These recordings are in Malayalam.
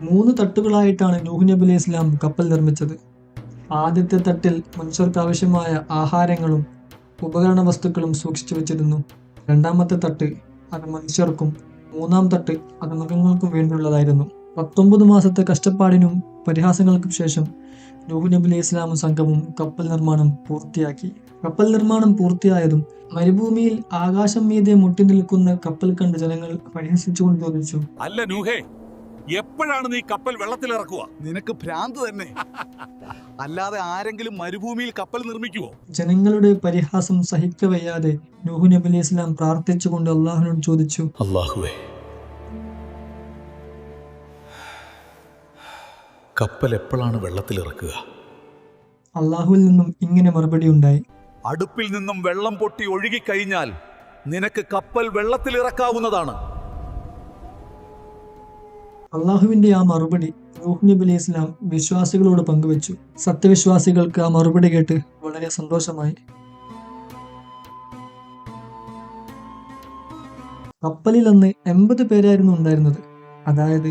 3 തട്ടുകളായിട്ടാണ് നൂഹ് നബി അലൈഹി ഇസ്ലാം കപ്പൽ നിർമ്മിച്ചത്. ആദ്യത്തെ തട്ടിൽ മനുഷ്യർക്ക് ആവശ്യമായ ആഹാരങ്ങളും ഉപകരണ വസ്തുക്കളും സൂക്ഷിച്ചു വെച്ചിരുന്നു. രണ്ടാമത്തെ തട്ട് അത് മനുഷ്യർക്കും, മൂന്നാം തട്ട് അത് മൃഗങ്ങൾക്കും വേണ്ടിയുള്ളതായിരുന്നു. 19 മാസത്തെ കഷ്ടപ്പാടിനും പരിഹാസങ്ങൾക്കും ശേഷം നൂഹ് നബി അലൈഹി ഇസ്ലാമും സംഘവും കപ്പൽ നിർമ്മാണം പൂർത്തിയാക്കി. കപ്പൽ നിർമ്മാണം പൂർത്തിയായതും മരുഭൂമിയിൽ ആകാശം മീതെ മുട്ടി നിൽക്കുന്ന കപ്പൽ കണ്ട് ജനങ്ങൾ പരിഹസിച്ചുകൊണ്ട് ചോദിച്ചു, അല്ല നൂഹേ, എപ്പോഴാണ് നീ കപ്പൽ വെള്ളത്തിലിറക്കുക? നിനക്ക് ഭ്രാന്ത് തന്നെ. അല്ലാതെ ആരെങ്കിലും മരുഭൂമിയിൽ കപ്പൽ നിർമ്മിക്കുവോ? ജനങ്ങളുടെ പരിഹാസം സഹിക്കവയ്യാതെ നൂഹ് നബി അലൈഹി ഇസ്ലാം പ്രാർത്ഥിച്ചുകൊണ്ട് അള്ളാഹുവിനോട് ചോദിച്ചു, അല്ലാഹുവേ, കപ്പൽ എപ്പോഴാണ് വെള്ളത്തിലിറക്കുക? അള്ളാഹുവിൽ നിന്നും ഇങ്ങനെ മറുപടി ഉണ്ടായി, അടുപ്പിൽ നിന്നും വെള്ളം പൊട്ടി ഒഴുകിക്കഴിഞ്ഞാൽ നിനക്ക് കപ്പൽ വെള്ളത്തിലിറക്കാവുന്നതാണ്. അള്ളാഹുവിന്റെ ആ മറുപടി നൂഹ് നബി അലൈഹി ഇസ്ലാം വിശ്വാസികളോട് പങ്കുവച്ചു. സത്യവിശ്വാസികൾക്ക് ആ മറുപടി കേട്ട് വളരെ സന്തോഷമായി. കപ്പലിൽ അന്ന് 80 പേരായിരുന്നു ഉണ്ടായിരുന്നത്. അതായത്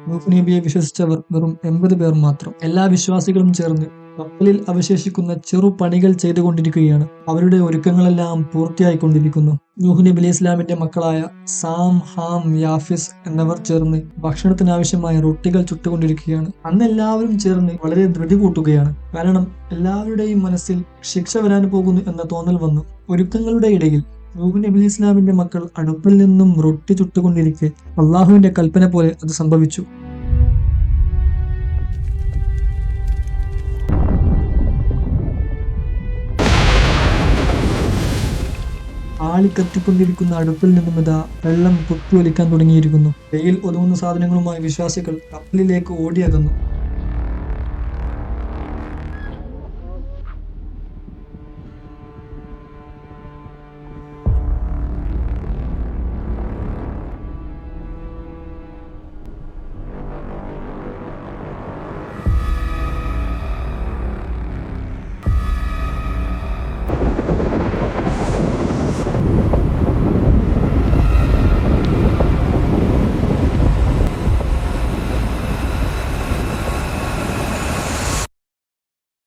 നൂഹ് നബിയെ വിശ്വസിച്ചവർ വെറും 80 പേർ മാത്രം. എല്ലാ വിശ്വാസികളും ചേർന്ന് കപ്പലിൽ അവശേഷിക്കുന്ന ചെറു പണികൾ ചെയ്തുകൊണ്ടിരിക്കുകയാണ്. അവരുടെ ഒരുക്കങ്ങളെല്ലാം പൂർത്തിയായിക്കൊണ്ടിരിക്കുന്നു. നൂഹ് നബി അലൈഹി ഇസ്ലാമിന്റെ മക്കളായ സാം, ഹാം, യാഫിസ് എന്നിവർ ചേർന്ന് ഭക്ഷണത്തിനാവശ്യമായ റൊട്ടികൾ ചുട്ടുകൊണ്ടിരിക്കുകയാണ്. അന്ന് എല്ലാവരും ചേർന്ന് വളരെ ധൃതി കൂട്ടുകയാണ്. കാരണം എല്ലാവരുടെയും മനസ്സിൽ ശിക്ഷ വരാൻ പോകുന്നു എന്ന തോന്നൽ വന്നു. ഒരുക്കങ്ങളുടെ ഇടയിൽ നൂഹ് നബി അലൈഹി ഇസ്ലാമിന്റെ മക്കൾ അടുപ്പിൽ നിന്നും റൊട്ടി ചുട്ടുകൊണ്ടിരിക്കെ അള്ളാഹുവിന്റെ കൽപ്പന പോലെ അത് സംഭവിച്ചു. ആളിക്കത്തിക്കൊണ്ടിരിക്കുന്ന അടുപ്പിൽ നിന്നും ഇതാ വെള്ളം കുത്തിയൊലിക്കാൻ തുടങ്ങിയിരിക്കുന്നു. വെയിൽ ഒതുങ്ങുന്ന സാധനങ്ങളുമായി വിശ്വാസികൾ കപ്പലിലേക്ക് ഓടിയകന്നു.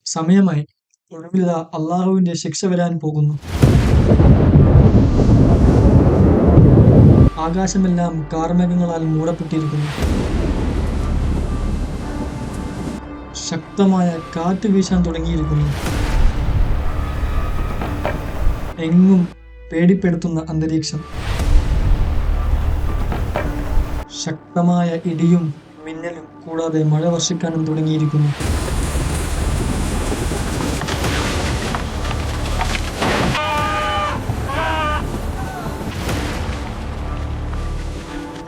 സമയമായി. ഒടുവിൽ അള്ളാഹുവിന്റെ ശിക്ഷ വരാൻ പോകുന്നു. ആകാശമെല്ലാം കാർമേഘങ്ങളാൽ മൂടപ്പെട്ടിരിക്കുന്നു. ശക്തമായ കാറ്റ് വീശാൻ തുടങ്ങിയിരിക്കുന്നു. എങ്ങും പേടിപ്പെടുത്തുന്ന അന്തരീക്ഷം. ശക്തമായ ഇടിയും മിന്നലും കൂടാതെ മഴ വർഷിക്കാനും തുടങ്ങിയിരിക്കുന്നു.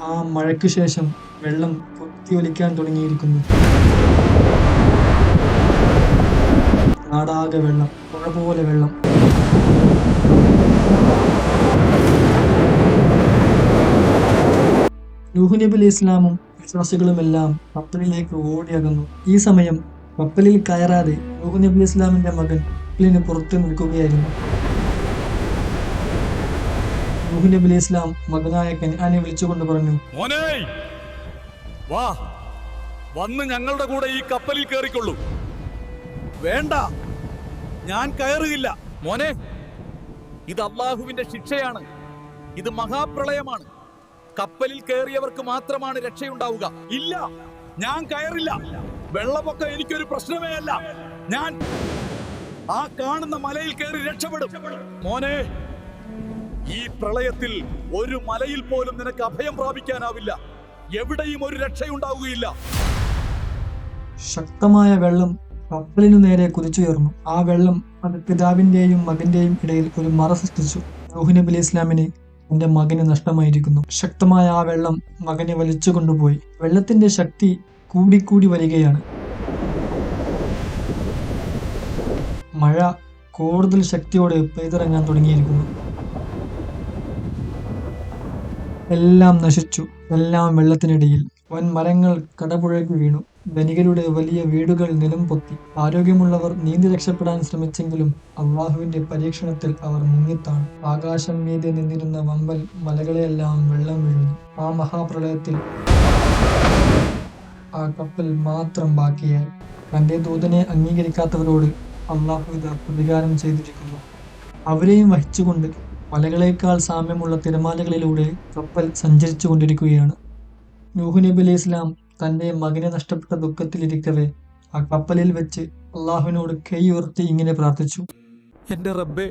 ആ മഴയ്ക്ക് ശേഷം വെള്ളം കുത്തിയൊലിക്കാൻ തുടങ്ങിയിരിക്കുന്നു. നാടാകെ വെള്ളം, പുഴ പോലെ വെള്ളം. നൂഹ് നബി അലൈഹി ഇസ്ലാമും വിശ്വാസികളുമെല്ലാം കപ്പലിലേക്ക് ഓടിയകന്നു. ഈ സമയം കപ്പലിൽ കയറാതെ നൂഹ് നബി അലൈഹി ഇസ്ലാമിന്റെ മകൻ കപ്പലിന് പുറത്ത് നിൽക്കുകയായിരുന്നു. നൂഹ് നബി അലൈഹി ഇസ്ലാം മകനായ കനാനെ വിളിച്ചുകൊണ്ട് പറഞ്ഞു, മോനെ വാ, വന്ന് ഞങ്ങളുടെ കൂടെ ഈ കപ്പലിൽ കയറിക്കൊള്ളൂ. വേണ്ട, ഞാൻ കയറുകയില്ല. മോനെ, ഇത് അള്ളാഹുവിന്റെ ശിക്ഷയാണ്. ഇത് മഹാപ്രളയമാണ്. കപ്പലിൽ കയറിയവർക്ക് മാത്രമാണ് രക്ഷയുണ്ടാവുക. ഇല്ല, ഞാൻ കയറില്ല. വെള്ളപ്പൊക്കം എനിക്കൊരു പ്രശ്നമേ അല്ല. ഞാൻ ആ കാണുന്ന മലയിൽ കയറി രക്ഷപ്പെടും. മോനെ, ഈ പ്രളയത്തിൽ ഒരു മലയിൽ പോലും നിനക്ക് അഭയം പ്രാപിക്കാനാവില്ല. എവിടെയും ഒരു രക്ഷയുണ്ടാവുകയില്ല. ശക്തമായ വെള്ളം കപ്പലിനു നേരെ കുതിച്ചുയർന്നു. ആ വെള്ളം അത് പിതാവിന്റെയും മകന്റെയും ഇടയിൽ ഒരു മറ സൃഷ്ടിച്ചു. നൂഹ് നബി അലൈഹി ഇസ്ലാമിന് തന്റെ മകന് നഷ്ടമായിരിക്കുന്നു. ശക്തമായ ആ വെള്ളം മകനെ വലിച്ചു കൊണ്ടുപോയി. വെള്ളത്തിന്റെ ശക്തി കൂടിക്കൂടി വരികയാണ്. മഴ കൂടുതൽ ശക്തിയോടെ പെയ്തിറങ്ങാൻ തുടങ്ങിയിരിക്കുന്നു. എല്ലാം നശിച്ചു. എല്ലാം വെള്ളത്തിനിടയിൽ. വൻ മരങ്ങൾ കടപുഴകി വീണു. ധനികരുടെ വലിയ വീടുകൾ നിലം പൊത്തി. ആരോഗ്യമുള്ളവർ നീന്തി രക്ഷപ്പെടാൻ ശ്രമിച്ചെങ്കിലും അള്ളാഹുവിന്റെ പരീക്ഷണത്തിൽ അവർ മുങ്ങിത്താണ്. ആകാശം മീതെ നിന്നിരുന്ന വമ്പൻ മലകളെയെല്ലാം വെള്ളം വീഴുന്നു. ആ മഹാപ്രളയത്തിൽ ആ കപ്പൽ മാത്രം ബാക്കിയായി. തന്റെ ദൂതനെ അംഗീകരിക്കാത്തവരോട് അള്ളാഹു ഇതാ പ്രതികാരം ചെയ്തിരിക്കുന്നു. അവരെയും വഹിച്ചുകൊണ്ട് മലകളേക്കാൾ സാമ്യമുള്ള തിരമാലകളിലൂടെ കപ്പൽ സഞ്ചരിച്ചു കൊണ്ടിരിക്കുകയാണ്. നൂഹ് നബി അലൈഹി ഇസ്ലാം തന്റെ മകനെ നഷ്ടപ്പെട്ട ദുഃഖത്തിലിരിക്കവേ ആ കപ്പലിൽ വെച്ച് അള്ളാഹുവിനോട് കൈ ഉയർത്തി ഇങ്ങനെ പ്രാർത്ഥിച്ചു: എന്റെ റബ്ബേ,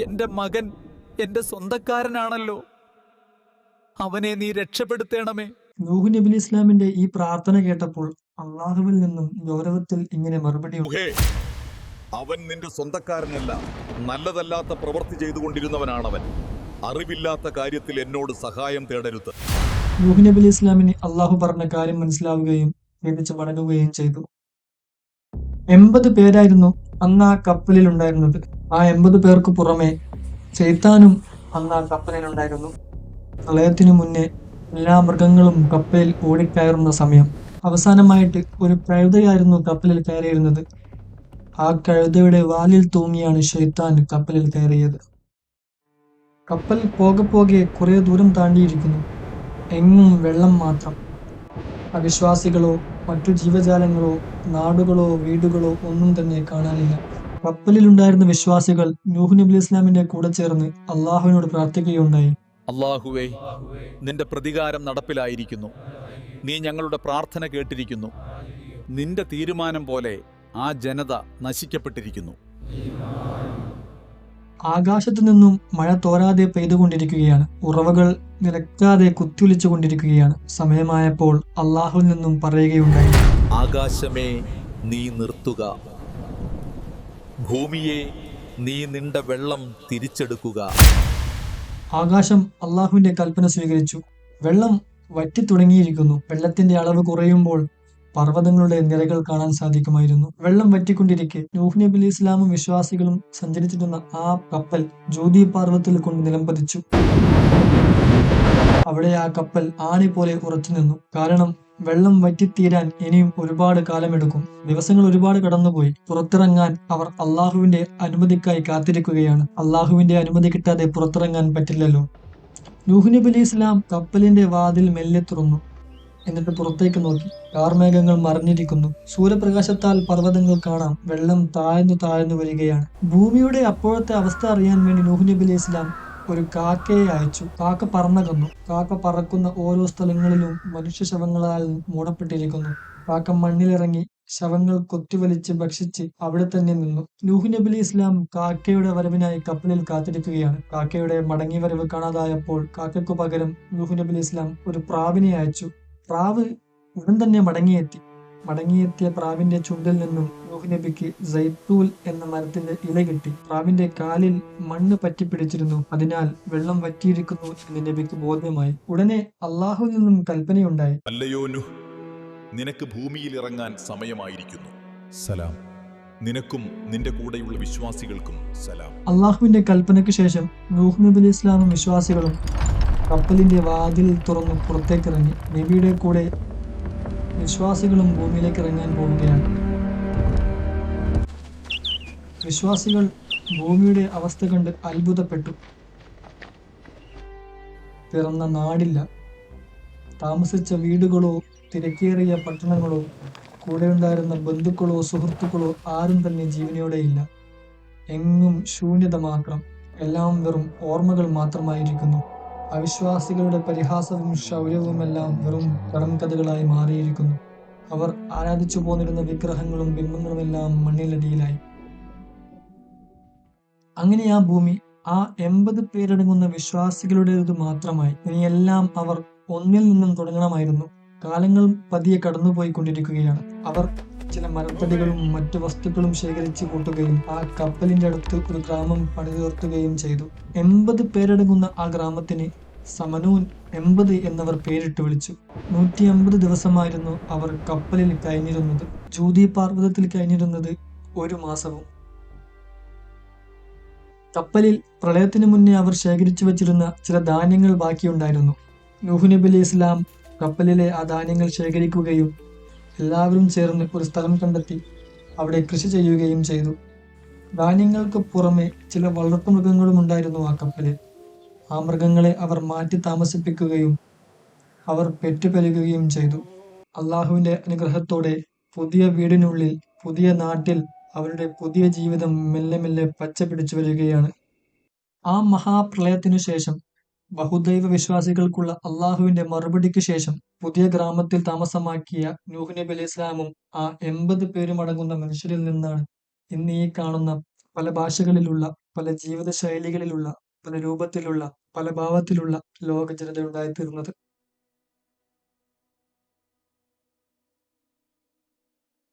എന്റെ മകൻ എന്റെ സ്വന്തക്കാരനാണല്ലോ, അവനെ നീ രക്ഷപ്പെടുത്തേണമേ. നൂഹ് നബി അലൈഹി ഇസ്ലാമിന്റെ ഈ പ്രാർത്ഥന കേട്ടപ്പോൾ അള്ളാഹുവിൽ നിന്നും ഗൗരവത്തിൽ ഇങ്ങനെ മറുപടി ഉണ്ട്: നൂഹേ, അവൻ നിന്റെ സ്വന്തക്കാരനല്ല, നല്ലതല്ലാത്ത പ്രവൃത്തി ചെയ്തുകൊണ്ടിരുന്നവനാണവൻ. അറിവില്ലാത്ത കാര്യത്തിൽ എന്നോട് സഹായം തേടരുത്. നൂഹ് നബി അലൈഹി ഇസ്ലാമിന് അള്ളാഹു പറഞ്ഞ കാര്യം മനസ്സിലാവുകയും തിരിച്ച് മടങ്ങുകയും ചെയ്തു. 80 പേരായിരുന്നു അന്ന് ആ കപ്പലിൽ ഉണ്ടായിരുന്നത്. ആ 80 പേർക്ക് പുറമെ ശൈത്താനും അന്ന് ആ കപ്പലിലുണ്ടായിരുന്നു. പ്രളയത്തിനു മുന്നേ എല്ലാ മൃഗങ്ങളും കപ്പലിൽ ഓടിക്കയറുന്ന സമയം അവസാനമായിട്ട് ഒരു കഴുതയായിരുന്നു കപ്പലിൽ കയറിയിരുന്നത്. ആ കഴുതയുടെ വാലിൽ തൂങ്ങിയാണ് ശൈത്താൻ കപ്പലിൽ കയറിയത്. കപ്പൽ പോകെ പോകെ കുറെ ദൂരം താണ്ടിയിരിക്കുന്നു. എങ്ങും വെള്ളം മാത്രം. അവിശ്വാസികളോ മറ്റു ജീവജാലങ്ങളോ നാടുകളോ വീടുകളോ ഒന്നും തന്നെ കാണാനില്ല. കപ്പലിലുണ്ടായിരുന്ന വിശ്വാസികൾ നൂഹ് നബി അലൈഹി ഇസ്ലാമിന്റെ കൂടെ ചേർന്ന് അള്ളാഹുവിനോട് പ്രാർത്ഥിക്കുകയുണ്ടായി: അല്ലാഹുവേ, നിന്റെ പ്രതികാരം നടപ്പിലായിരിക്കുന്നു. നീ ഞങ്ങളുടെ പ്രാർത്ഥന കേട്ടിരിക്കുന്നു. നിന്റെ തീരുമാനം പോലെ ആ ജനത നശിക്കപ്പെട്ടിരിക്കുന്നു. ആകാശത്തു നിന്നും മഴ തോരാതെ പെയ്തുകൊണ്ടിരിക്കുകയാണ്. ഉറവകൾ നിലക്കാതെ കുത്തിയൊലിച്ചു കൊണ്ടിരിക്കുകയാണ്. സമയമായപ്പോൾ അള്ളാഹുവിൽ നിന്നും പറയുകയുണ്ടായി: ആകാശമേ, നീ നിർത്തുക. ഭൂമിയെ, നീ നിന്റെ വെള്ളം തിരിച്ചെടുക്കുക. ആകാശം അള്ളാഹുവിന്റെ കൽപ്പന സ്വീകരിച്ചു. വെള്ളം വറ്റിത്തുടങ്ങിയിരിക്കുന്നു. വെള്ളത്തിന്റെ അളവ് കുറയുമ്പോൾ പർവ്വതങ്ങളുടെ നിരകൾ കാണാൻ സാധിക്കുമായിരുന്നു. വെള്ളം വറ്റിക്കൊണ്ടിരിക്കെ നൂഹ് നബി അലൈഹി ഇസ്ലാമും വിശ്വാസികളും സഞ്ചരിച്ചിരുന്ന ആ കപ്പൽ ജൂദി പർവ്വതത്തിൽ കൊണ്ട് നിലംപതിച്ചു. അവിടെ ആ കപ്പൽ ആണി പോലെ ഉറച്ചു നിന്നു. കാരണം വെള്ളം വറ്റിത്തീരാൻ ഇനിയും ഒരുപാട് കാലമെടുക്കും. ദിവസങ്ങൾ ഒരുപാട് കടന്നുപോയി. പുറത്തിറങ്ങാൻ അവർ അള്ളാഹുവിന്റെ അനുമതിക്കായി കാത്തിരിക്കുകയാണ്. അള്ളാഹുവിന്റെ അനുമതി കിട്ടാതെ പുറത്തിറങ്ങാൻ പറ്റില്ലല്ലോ. നൂഹ് നബി അലൈഹി ഇസ്ലാം കപ്പലിന്റെ വാതിൽ മെല്ലെ തുറന്നു. എന്നിട്ട് പുറത്തേക്ക് നോക്കി. കാർമേഘങ്ങൾ മറഞ്ഞിരിക്കുന്നു. സൂര്യപ്രകാശത്താൽ പർവ്വതങ്ങൾ കാണാം. വെള്ളം താഴ്ന്നു താഴ്ന്നു വരികയാണ്. ഭൂമിയുടെ അപ്പോഴത്തെ അവസ്ഥ അറിയാൻ വേണ്ടി നൂഹ് നബി അലൈഹി ഇസ്ലാം ഒരു കാക്കയെ അയച്ചു. കാക്ക പറന്നകന്നു. കാക്ക പറക്കുന്ന ഓരോ സ്ഥലങ്ങളിലും മനുഷ്യ ശവങ്ങളാൽ മൂടപ്പെട്ടിരിക്കുന്നു. കാക്ക മണ്ണിലിറങ്ങി ശവങ്ങൾ കൊത്തിവലിച്ച് ഭക്ഷിച്ച് അവിടെ തന്നെ നിന്നു. നൂഹ് നബി അലൈഹി ഇസ്ലാം കാക്കയുടെ വരവിനായി കപ്പലിൽ കാത്തിരിക്കുകയാണ്. കാക്കയുടെ മടങ്ങി വരവ് കാണാതായപ്പോൾ കാക്കയ്ക്കു പകരം നൂഹ് നബി അലൈഹി ഇസ്ലാം ഒരു പ്രാവിനെ അയച്ചു. പ്രാവ് ഉടൻ തന്നെ മടങ്ങിയെത്തിയ പ്രാവിന്റെ ചുണ്ടിൽ നിന്നും നൂഹ് നബിക്ക് സൈത്തൂൽ എന്ന മരത്തിന്റെ ഇല കിട്ടി. പ്രാവിന്റെ കാലിൽ മണ്ണ് പറ്റിപ്പിടിച്ചിരുന്നു. അതിനാൽ വെള്ളം വറ്റിയിരിക്കുന്നു എന്ന് നബിക്ക് ബോധ്യമായി. ഉടനെ അള്ളാഹുവിൽ നിന്നും കൽപ്പനയുണ്ടായി: അല്ലയോ നൂഹ്, നിനക്ക് ഭൂമിയിൽ ഇറങ്ങാൻ സമയമായിരിക്കുന്നു. സലാം. നിനക്കും നിന്റെ കൂടെയുള്ള വിശ്വാസികൾക്കും സലാം. അള്ളാഹുവിന്റെ കൽപ്പനയ്ക്ക് ശേഷം നൂഹ് നബി അലൈഹി ഇസ്ലാമും വിശ്വാസികളും കപ്പലിന്റെ വാതിൽ തുറന്ന് പുറത്തേക്കിറങ്ങി. നബിയുടെ കൂടെ വിശ്വാസികളും ഭൂമിയിലേക്ക് ഇറങ്ങാൻ പോവുകയാണ്. വിശ്വാസികൾ ഭൂമിയുടെ അവസ്ഥ കണ്ട് അത്ഭുതപ്പെട്ടു. പിറന്ന നാടില്ല, താമസിച്ച വീടുകളോ തിരക്കേറിയ പട്ടണങ്ങളോ കൂടെയുണ്ടായിരുന്ന ബന്ധുക്കളോ സുഹൃത്തുക്കളോ ആരും തന്നെ ജീവനോടെയില്ല. എങ്ങും ശൂന്യത മാത്രം. എല്ലാം വെറും ഓർമ്മകൾ മാത്രമായിരിക്കുന്നു. അവിശ്വാസികളുടെ പരിഹാസവും ശൗര്യവുമെല്ലാം വെറും കടംകഥകളായി മാറിയിരിക്കുന്നു. അവർ ആരാധിച്ചു പോന്നിരുന്ന വിഗ്രഹങ്ങളും ബിംബങ്ങളുമെല്ലാം മണ്ണിലടിയിലായി. അങ്ങനെ ആ ഭൂമി ആ 80 പേരടങ്ങുന്ന വിശ്വാസികളുടേത് മാത്രമായി. ഇനിയെല്ലാം അവർ ഒന്നിൽ നിന്നും തുടങ്ങണമായിരുന്നു. കാലങ്ങൾ പതിയെ കടന്നുപോയിക്കൊണ്ടിരിക്കുകയാണ്. അവർ ചില മരത്തടികളും മറ്റു വസ്തുക്കളും ശേഖരിച്ചു കൂട്ടുകയും ആ കപ്പലിന്റെ അടുത്ത് ഒരു ഗ്രാമം പണിതുയർത്തുകയും ചെയ്തു. 80 പേരടങ്ങുന്ന ആ ഗ്രാമത്തിന് സമനൂൻ 80 എന്നവർ പേരിട്ട് വിളിച്ചു. 150 ദിവസമായിരുന്നു അവർ കപ്പലിൽ കഴിഞ്ഞിരുന്നത്. ജൂദി പർവ്വതത്തിൽ കഴിഞ്ഞിരുന്നത് 1 മാസവും. കപ്പലിൽ പ്രളയത്തിനു മുന്നേ അവർ ശേഖരിച്ചു വച്ചിരുന്ന ചില ധാന്യങ്ങൾ ബാക്കിയുണ്ടായിരുന്നു. നൂഹ് നബി അലൈഹി ഇസ്ലാം കപ്പലിലെ ആ ധാന്യങ്ങൾ ശേഖരിക്കുകയും എല്ലാവരും ചേർന്ന് ഒരു സ്ഥലം കണ്ടെത്തി അവിടെ കൃഷി ചെയ്യുകയും ചെയ്തു. ധാന്യങ്ങൾക്ക് പുറമെ ചില വളർത്തുമൃഗങ്ങളും ഉണ്ടായിരുന്നു ആ കപ്പലിൽ. ആ മൃഗങ്ങളെ അവർ മാറ്റി താമസിപ്പിക്കുകയും അവർ പെറ്റുപെരുകുകയും ചെയ്തു. അള്ളാഹുവിന്റെ അനുഗ്രഹത്തോടെ പുതിയ വീടിനുള്ളിൽ, പുതിയ നാട്ടിൽ അവരുടെ പുതിയ ജീവിതം മെല്ലെ മെല്ലെ പച്ച പിടിച്ചു വരികയാണ്. ആ മഹാപ്രളയത്തിനു ശേഷം, ബഹുദൈവ വിശ്വാസികൾക്കുള്ള അള്ളാഹുവിന്റെ മറുപടിക്ക് ശേഷം, പുതിയ ഗ്രാമത്തിൽ താമസമാക്കിയ നൂഹ് നബി അലൈഹി ഇസ്ലാമും ആ 80 പേരും അടങ്ങുന്ന മനുഷ്യരിൽ നിന്നാണ് ഇന്ന് ഈ കാണുന്ന പല ഭാഷകളിലുള്ള, പല ജീവിത ശൈലികളിലുള്ള, പല രൂപത്തിലുള്ള, പല ഭാവത്തിലുള്ള ലോക ജനത ഉണ്ടായിത്തീർന്നത്.